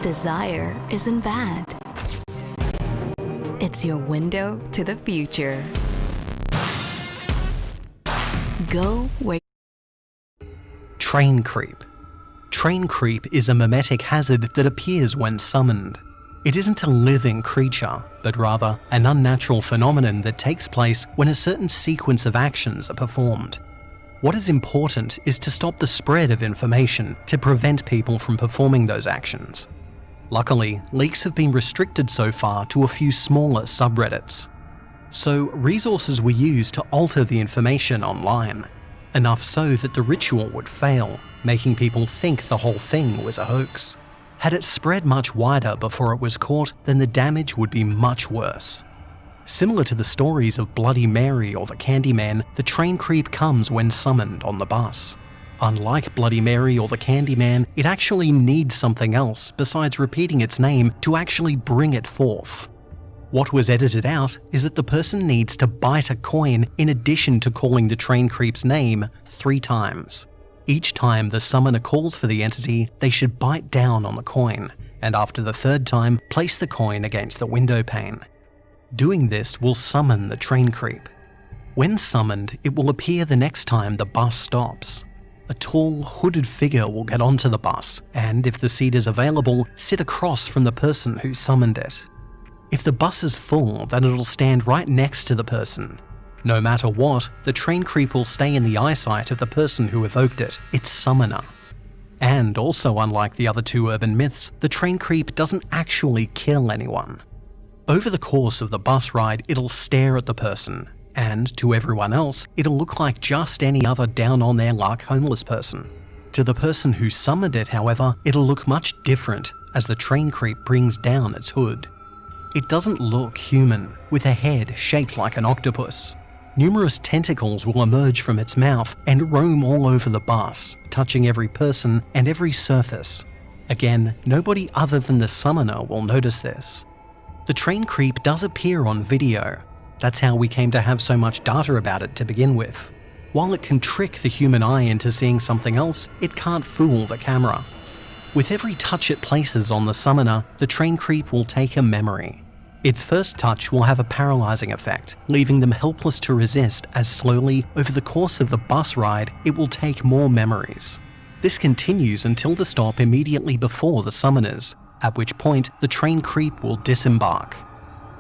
Desire isn't bad. It's your window to the future. Go where. Train creep. Train creep is a memetic hazard that appears when summoned. It isn't a living creature, but rather an unnatural phenomenon that takes place when a certain sequence of actions are performed. What is important is to stop the spread of information to prevent people from performing those actions. Luckily, leaks have been restricted so far to a few smaller subreddits. So resources were used to alter the information online, enough so that the ritual would fail, making people think the whole thing was a hoax. Had it spread much wider before it was caught, then the damage would be much worse. Similar to the stories of Bloody Mary or the Candyman, the train creep comes when summoned on the bus. Unlike Bloody Mary or the Candyman, it actually needs something else besides repeating its name to actually bring it forth. What was edited out is that the person needs to bite a coin in addition to calling the train creep's name 3 times. Each time the summoner calls for the entity, they should bite down on the coin, and after the 3rd time, place the coin against the window pane. Doing this will summon the train creep. When summoned, it will appear the next time the bus stops. A tall, hooded figure will get onto the bus, and if the seat is available, sit across from the person who summoned it. If the bus is full, then it'll stand right next to the person. No matter what, the train creep will stay in the eyesight of the person who evoked it, its summoner. And also, unlike the other 2 urban myths, the train creep doesn't actually kill anyone. Over the course of the bus ride, it'll stare at the person, and to everyone else, it'll look like just any other down-on-their-luck homeless person. To the person who summoned it, however, it'll look much different as the train creep brings down its hood. It doesn't look human, with a head shaped like an octopus. Numerous tentacles will emerge from its mouth and roam all over the bus, touching every person and every surface. Again, nobody other than the summoner will notice this. The train creep does appear on video. That's how we came to have so much data about it to begin with. While it can trick the human eye into seeing something else, it can't fool the camera. With every touch it places on the summoner, the train creep will take a memory. Its first touch will have a paralyzing effect, leaving them helpless to resist as slowly, over the course of the bus ride, it will take more memories. This continues until the stop immediately before the summoners, at which point the train creep will disembark.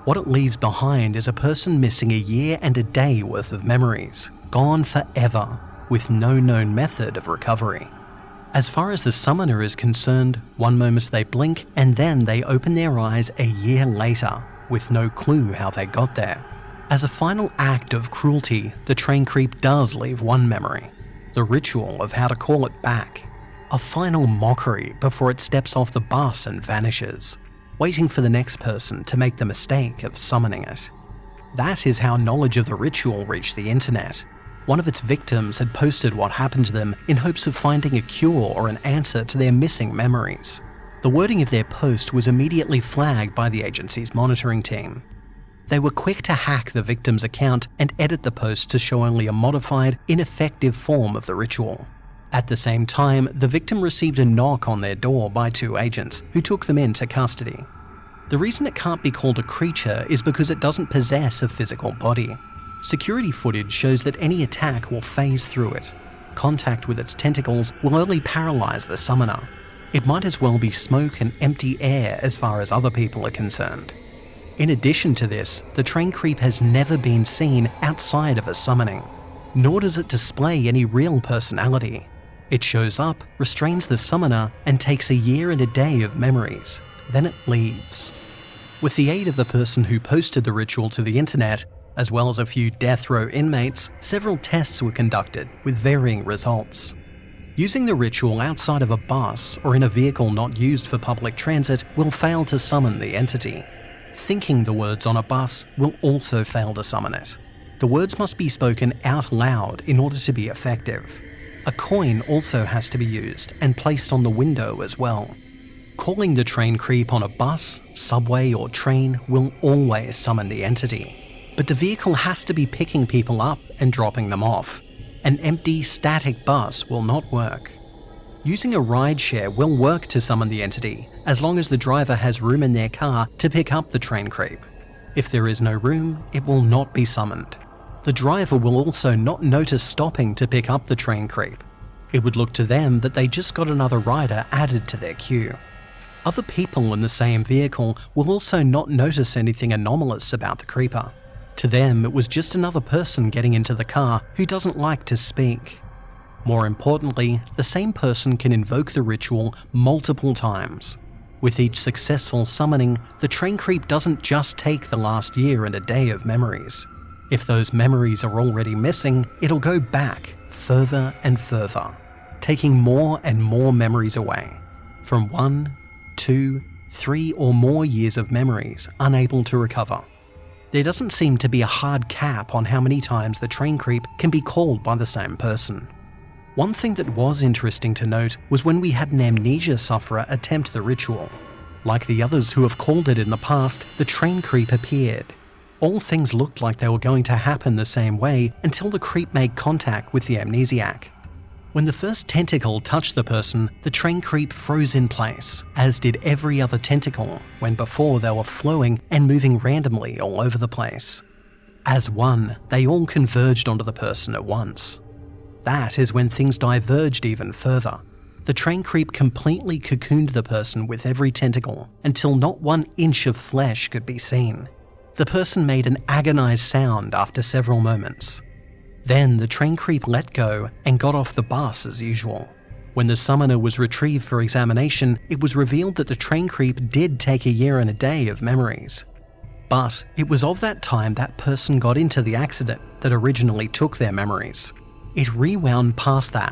What it leaves behind is a person missing a year and a day worth of memories, gone forever, with no known method of recovery. As far as the summoner is concerned, one moment they blink and then they open their eyes a year later, with no clue how they got there. As a final act of cruelty, the train creep does leave one memory, the ritual of how to call it back. A final mockery before it steps off the bus and vanishes, waiting for the next person to make the mistake of summoning it. That is how knowledge of the ritual reached the internet. One of its victims had posted what happened to them in hopes of finding a cure or an answer to their missing memories. The wording of their post was immediately flagged by the agency's monitoring team. They were quick to hack the victim's account and edit the post to show only a modified, ineffective form of the ritual. At the same time, the victim received a knock on their door by 2 agents, who took them into custody. The reason it can't be called a creature is because it doesn't possess a physical body. Security footage shows that any attack will phase through it. Contact with its tentacles will only paralyze the summoner. It might as well be smoke and empty air as far as other people are concerned. In addition to this, the train creep has never been seen outside of a summoning, nor does it display any real personality. It shows up, restrains the summoner, and takes a year and a day of memories. Then it leaves. With the aid of the person who posted the ritual to the internet, as well as a few death row inmates, several tests were conducted with varying results. Using the ritual outside of a bus or in a vehicle not used for public transit will fail to summon the entity. Thinking the words on a bus will also fail to summon it. The words must be spoken out loud in order to be effective. A coin also has to be used and placed on the window as well. Calling the train creep on a bus, subway or train will always summon the entity. But the vehicle has to be picking people up and dropping them off. An empty, static bus will not work. Using a rideshare will work to summon the entity, as long as the driver has room in their car to pick up the train creep. If there is no room, it will not be summoned. The driver will also not notice stopping to pick up the train creep. It would look to them that they just got another rider added to their queue. Other people in the same vehicle will also not notice anything anomalous about the creeper. To them, it was just another person getting into the car who doesn't like to speak. More importantly, the same person can invoke the ritual multiple times. With each successful summoning, the train creep doesn't just take the last year and a day of memories. If those memories are already missing, it'll go back further and further, taking more and more memories away, from 1, 2, 3 or more years of memories unable to recover. There doesn't seem to be a hard cap on how many times the train creep can be called by the same person. One thing that was interesting to note was when we had an amnesia sufferer attempt the ritual. Like the others who have called it in the past, the train creep appeared. All things looked like they were going to happen the same way until the creep made contact with the amnesiac. When the first tentacle touched the person, the train creep froze in place, as did every other tentacle, when before they were flowing and moving randomly all over the place. As one, they all converged onto the person at once. That is when things diverged even further. The train creep completely cocooned the person with every tentacle until not 1 inch of flesh could be seen. The person made an agonized sound after several moments. Then the train creep let go and got off the bus as usual. When the summoner was retrieved for examination, it was revealed that the train creep did take a year and a day of memories. But it was of that time that person got into the accident that originally took their memories. It rewound past that